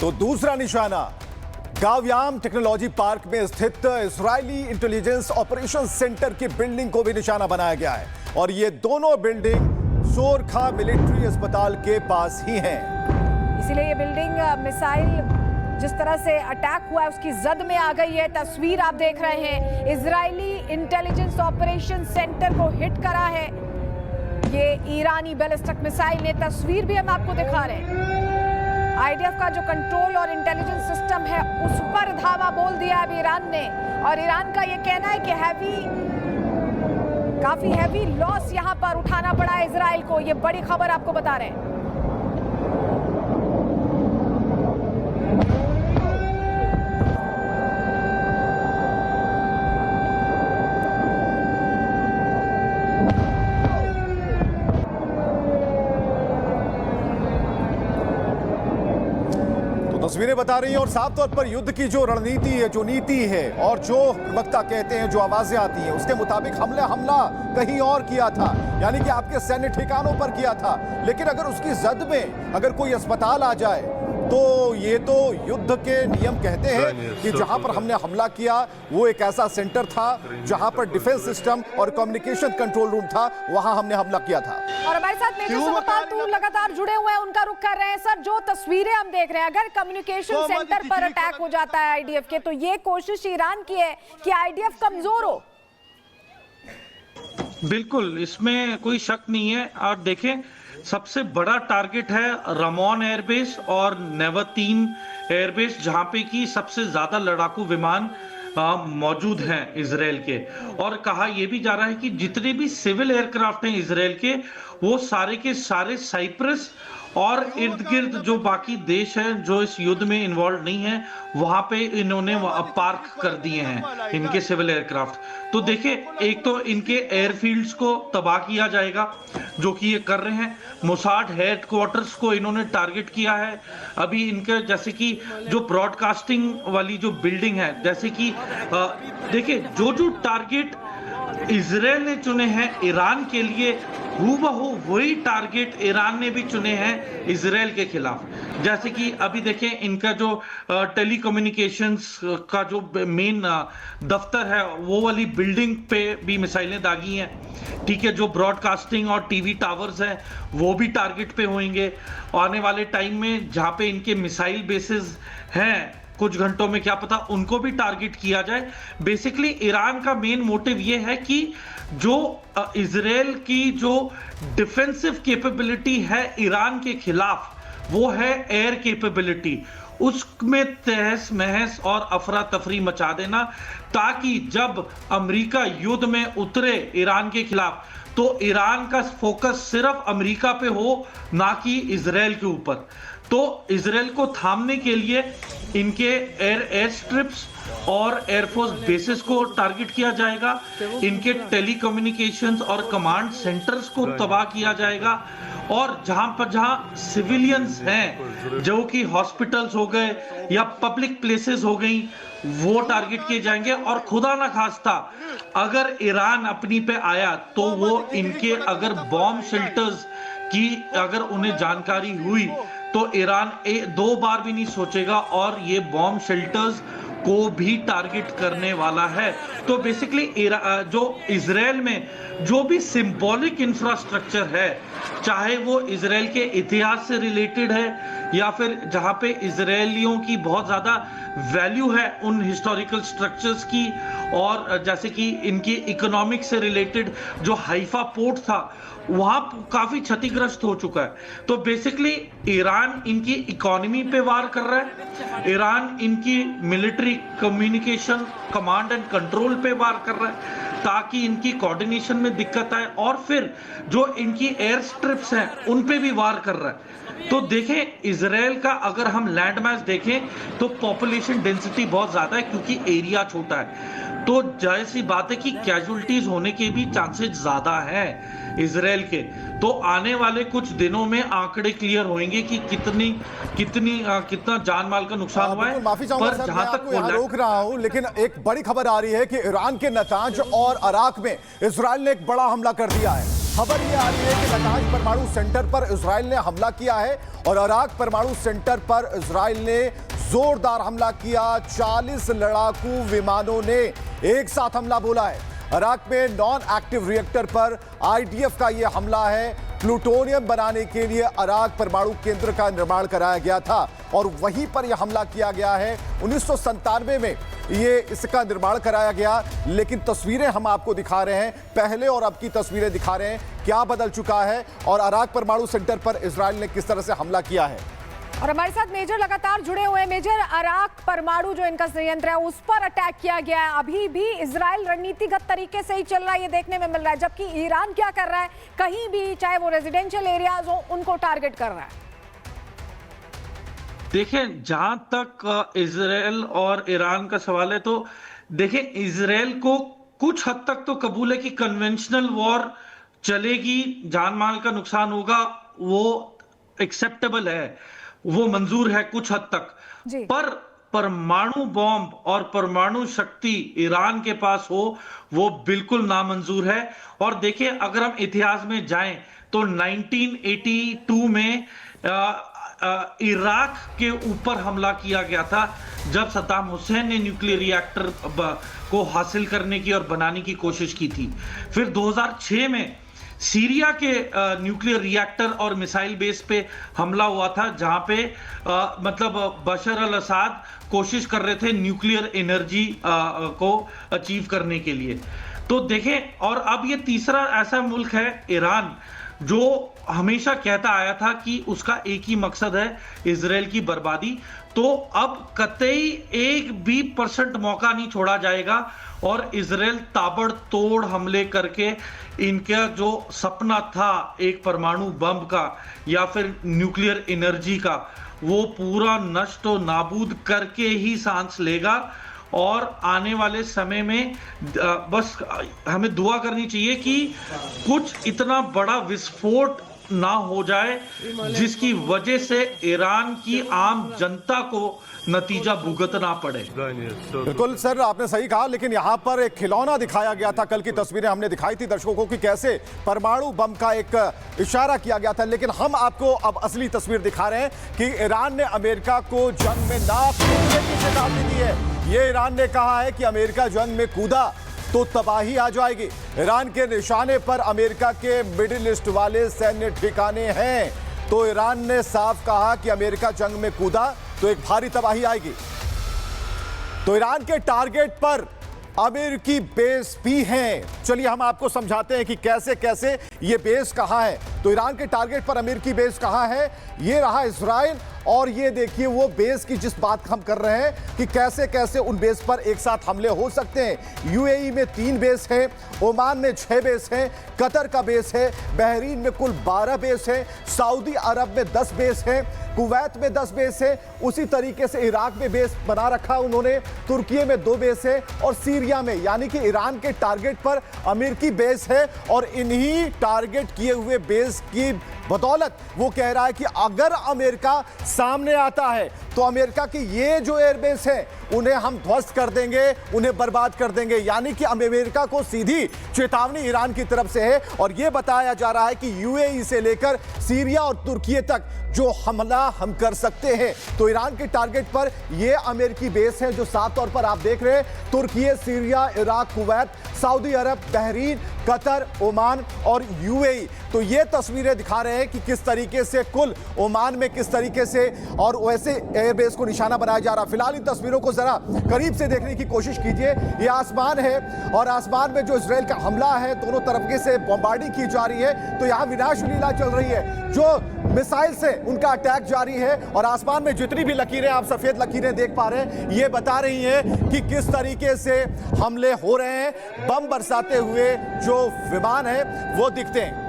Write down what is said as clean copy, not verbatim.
तो दूसरा निशाना गावयाम टेक्नोलॉजी पार्क में स्थित इजरायली इंटेलिजेंस ऑपरेशन सेंटर की बिल्डिंग को भी निशाना बनाया गया है और ये दोनों बिल्डिंग सोरखा मिलिट्री अस्पताल के पास ही हैं। इसीलिए ये बिल्डिंग मिसाइल जिस तरह से अटैक हुआ है उसकी जद में आ गई है। तस्वीर आप देख रहे हैं, इजरायली इंटेलिजेंस ऑपरेशन सेंटर को हिट करा है ये ईरानी बैलिस्टिक मिसाइल ने। तस्वीर भी हम आपको दिखा रहे हैं। आईडीएफ का जो कंट्रोल और इंटेलिजेंस सिस्टम है उस पर धावा बोल दिया है ईरान ने और ईरान का ये कहना है कि काफी हैवी लॉस यहां पर उठाना पड़ा है इजराइल को। ये बड़ी खबर आपको बता रहे हैं। तस्वीरें बता रही हैं और साफ तौर पर युद्ध की जो रणनीति है, जो नीति है और जो प्रवक्ता कहते हैं, जो आवाजें आती हैं उसके मुताबिक हमला कहीं और किया था, यानी कि आपके सैन्य ठिकानों पर किया था। लेकिन अगर उसकी जद में अगर कोई अस्पताल आ जाए तो ये तो युद्ध के नियम कहते हैं कि जहां पर हमने हमला किया वो एक ऐसा सेंटर था जहां पर डिफेंस सिस्टम और कम्युनिकेशन कंट्रोल रूम था, वहां हमने हमला किया था। और हमारे साथ मेजर सुमपाल तूर लगातार जुड़े हुए हैं, उनका रुख कर रहे हैं। सर, जो तस्वीरें हम देख रहे हैं, अगर कम्युनिकेशन सेंटर पर अटैक हो जाता है आईडीएफ के, तो ये कोशिश ईरान की है कि आईडीएफ कमजोर हो। बिल्कुल, इसमें कोई शक नहीं है। और देखें, सबसे बड़ा टारगेट है रमोन एयरबेस और नेवतीन एयरबेस, जहां पे की सबसे ज्यादा लड़ाकू विमान मौजूद हैं इजराइल के। और कहा यह भी जा रहा है कि जितने भी सिविल एयरक्राफ्ट हैं इजराइल के, वो सारे के सारे साइप्रस और इर्द गिर्द जो बाकी देश हैं जो इस युद्ध में इन्वॉल्व नहीं है, वहां पे इन्होंने पार्क कर दिए हैं इनके सिविल एयरक्राफ्ट। तो देखिए, एक तो इनके एयरफील्ड्स को तबाह किया जाएगा, जो कि ये कर रहे हैं। मोसाद हेडक्वार्टर्स को इन्होंने टारगेट किया है। अभी इनके जैसे कि जो ब्रॉडकास्टिंग वाली जो बिल्डिंग है, जैसे कि देखिए, जो टारगेट इजराइल ने चुने हैं ईरान के लिए, हूबहू वही टारगेट ईरान ने भी चुने हैं इजराइल के खिलाफ। जैसे कि अभी देखें, इनका जो टेलीकम्युनिकेशंस का जो मेन दफ्तर है, वो वाली बिल्डिंग पे भी मिसाइलें दागी हैं। ठीक है, जो ब्रॉडकास्टिंग और टीवी टावर्स हैं वो भी टारगेट पे होंगे आने वाले टाइम में। जहां पे इनके मिसाइल बेसिस हैं, कुछ घंटों में क्या पता उनको भी टारगेट किया जाए। बेसिकली ईरान का मेन मोटिव ये है कि जो इजराइल की जो डिफेंसिव कैपेबिलिटी है ईरान के खिलाफ, वो है एयर कैपेबिलिटी, उसमें तहस महस और अफरा तफरी मचा देना, ताकि जब अमेरिका युद्ध में उतरे ईरान के खिलाफ तो ईरान का फोकस सिर्फ अमेरिका पे हो, ना कि इजराइल के ऊपर। तो इजराइल को थामने के लिए इनके एयर स्ट्रिप्स और एयरफोर्स बेसिस को टारगेट किया जाएगा, इनके टेलीकम्युनिकेशंस और कमांड सेंटर्स को तबाह किया जाएगा, और जहां सिविलियंस हैं, जो कि हॉस्पिटल्स हो गए या पब्लिक प्लेसेस हो गई, वो टारगेट किए जाएंगे। और खुदा ना खास्ता अगर ईरान अपनी पे आया तो वो इनके अगर बॉम्ब शेल्टर्स की अगर उन्हें जानकारी हुई तो ईरान दो बार भी नहीं सोचेगा और ये बॉम्ब शेल्टर्स को भी टारगेट करने वाला है। तो बेसिकली जो इजराइल में जो भी सिंबॉलिक इंफ्रास्ट्रक्चर है, चाहे वो इजराइल के इतिहास से रिलेटेड है या फिर जहां पे इजरायलियों की बहुत ज्यादा वैल्यू है उन हिस्टोरिकल स्ट्रक्चर्स की, और जैसे कि इनकी इकोनॉमिक से रिलेटेड जो हाइफा पोर्ट था, वहां काफी क्षतिग्रस्त हो चुका है। तो बेसिकली ईरान इनकी इकोनॉमी पे वार कर रहा है, ईरान इनकी military communication command and control पे वार कर रहा है, ताकि इनकी कोऑर्डिनेशन में दिक्कत आए, और फिर जो इनकी एयर स्ट्रिप्स हैं उन पे भी वार कर रहा है। तो देखें, इजराइल का अगर हम लैंड मैच देखें तो पॉपुलेशन डेंसिटी बहुत ज्यादा है क्योंकि एरिया छोटा है। तो जाहिर सी बात है कि कैजुअल्टीज होने के भी चांसेस ज्यादा हैं इजराइल के। तो आने वाले कुछ दिनों में आंकड़े क्लियर होंगे कि कितना जान माल का नुकसान हुआ है। माफी चाहूंगा सर, मैं आपको यहाँ रोक रहा हूं, लेकिन एक बड़ी खबर आ रही है कि ईरान के नताज और इराक में इजराइल ने एक बड़ा हमला कर दिया है। खबर ये आ रही है कि नतांज परमाणु सेंटर पर इजराइल ने हमला किया है और अराक परमाणु सेंटर पर इजराइल ने जोरदार हमला किया। 40 लड़ाकू विमानों ने एक साथ हमला बोला है। अराक में नॉन एक्टिव रिएक्टर पर आईडीएफ का यह हमला है। प्लूटोनियम बनाने के लिए अराक परमाणु केंद्र का निर्माण कराया गया था और वहीं पर यह हमला किया गया है। 1997 में ये इसका निर्माण कराया गया, लेकिन तस्वीरें हम आपको दिखा रहे हैं, पहले और अब की तस्वीरें दिखा रहे हैं क्या बदल चुका है और अराक परमाणु सेंटर पर इजराइल ने किस तरह से हमला किया है। और हमारे साथ मेजर लगातार जुड़े हुए हैं। मेजर, अराक परमाणु जो इनका संयंत्र है उस पर अटैक किया गया है। अभी भी इजराइल रणनीतिगत तरीके से ही चल रहा है, ये देखने में मिल रहा है, जबकि ईरान क्या कर रहा है, कहीं भी चाहे वो रेजिडेंशियल एरियाज हो उनको टारगेट कर रहा है। देखें, जहां तक इजराइल और ईरान का सवाल है तो देखें, इजराइल को कुछ हद तक तो कबूल है कि कन्वेंशनल वॉर चलेगी, जान माल का नुकसान होगा, वो एक्सेप्टेबल है, वो मंजूर है कुछ हद तक। पर परमाणु बॉम्ब और परमाणु शक्ति ईरान के पास हो वो बिल्कुल नामंजूर है। और देखिए, अगर हम इतिहास में जाएं तो 1982 में इराक के ऊपर हमला किया गया था, जब सद्दाम हुसैन ने न्यूक्लियर रिएक्टर को हासिल करने की और बनाने की कोशिश की थी। फिर 2006 में सीरिया के न्यूक्लियर रिएक्टर और मिसाइल बेस पे हमला हुआ था, जहां पे मतलब बशर अल असाद कोशिश कर रहे थे न्यूक्लियर एनर्जी को अचीव करने के लिए। तो देखें, और अब ये तीसरा ऐसा मुल्क है ईरान, जो हमेशा कहता आया था कि उसका एक ही मकसद है इजराइल की बर्बादी। तो अब कतई 1% भी मौका नहीं छोड़ा जाएगा और इजराइल ताबड़तोड़ हमले करके इनका जो सपना था एक परमाणु बम का या फिर न्यूक्लियर एनर्जी का, वो पूरा नष्ट और नाबूद करके ही सांस लेगा। और आने वाले समय में बस हमें दुआ करनी चाहिए कि कुछ इतना बड़ा विस्फोट ना हो जाए जिसकी वजह से ईरान की आम जनता को नतीजा भुगतना पड़े। बिल्कुल सर, आपने सही कहा, लेकिन यहाँ पर एक खिलौना दिखाया गया था। कल की तस्वीरें हमने दिखाई थी दर्शकों को कि कैसे परमाणु बम का एक इशारा किया गया था, लेकिन हम आपको अब असली तस्वीर दिखा रहे हैं कि ईरान ने अमेरिका को जंग में ना कूदने की चेतावनी दी है। ये ईरान ने कहा है कि अमेरिका जंग में कूदा तो तबाही आ जाएगी। ईरान के निशाने पर अमेरिका के मिडिल ईस्ट वाले सैन्य ठिकाने हैं, तो ईरान ने साफ कहा कि अमेरिका जंग में कूदा तो एक भारी तबाही आएगी। तो ईरान के टारगेट पर अमेरिकी बेस भी हैं। चलिए हम आपको समझाते हैं कि कैसे कैसे ये बेस कहां है। तो ईरान के टारगेट पर अमेरिकी बेस कहां है, ये रहा इजराइल, और ये देखिए वो बेस की जिस बात हम कर रहे हैं कि कैसे कैसे उन बेस पर एक साथ हमले हो सकते हैं। यूएई में 3 बेस हैं, ओमान में 6 बेस हैं, कतर का बेस है, बहरीन में कुल 12 बेस हैं, सऊदी अरब में 10 बेस हैं, कुवैत में 10 बेस है, उसी तरीके से इराक में बेस बना रखा उन्होंने, तुर्की में 2 बेस है और सीरिया में, यानी कि ईरान के टारगेट पर अमेरिकी बेस है। और इन्हीं टारगेट किए हुए बेस की बदौलत वो कह रहा है कि अगर अमेरिका सामने आता है तो अमेरिका की ये जो एयरबेस है उन्हें हम ध्वस्त कर देंगे, उन्हें बर्बाद कर देंगे। यानी कि अमेरिका को सीधी चेतावनी ईरान की तरफ से है और यह बताया जा रहा है कि यूएई से लेकर सीरिया और तुर्की तक जो हमला हम कर सकते हैं। तो ईरान के टारगेट पर ये अमेरिकी बेस है जो साफ तौर पर आप देख रहे हैं, तुर्की, सीरिया, इराक, कुवैत, सऊदी अरब, बहरीन, कतर, ओमान और यूएई। तो ये तस्वीरें दिखा रहे हैं कि किस तरीके से कुल ओमान में किस तरीके से और वैसे एयरबेस को निशाना बनाया जा रहा है। फिलहाल इन तस्वीरों को जरा करीब से देखने की कोशिश कीजिए। ये आसमान है और आसमान में जो इजराइल का हमला है, दोनों तरफ से बमबार्डिंग की जा रही है। तो यहाँ विनाश लीला चल रही है, जो मिसाइल से उनका अटैक जारी है और आसमान में जितनी भी लकीरें आप सफेद लकीरें देख पा रहे हैं, ये बता रही हैं कि किस तरीके से हमले हो रहे हैं। बम बरसाते हुए जो विमान है वो दिखते हैं।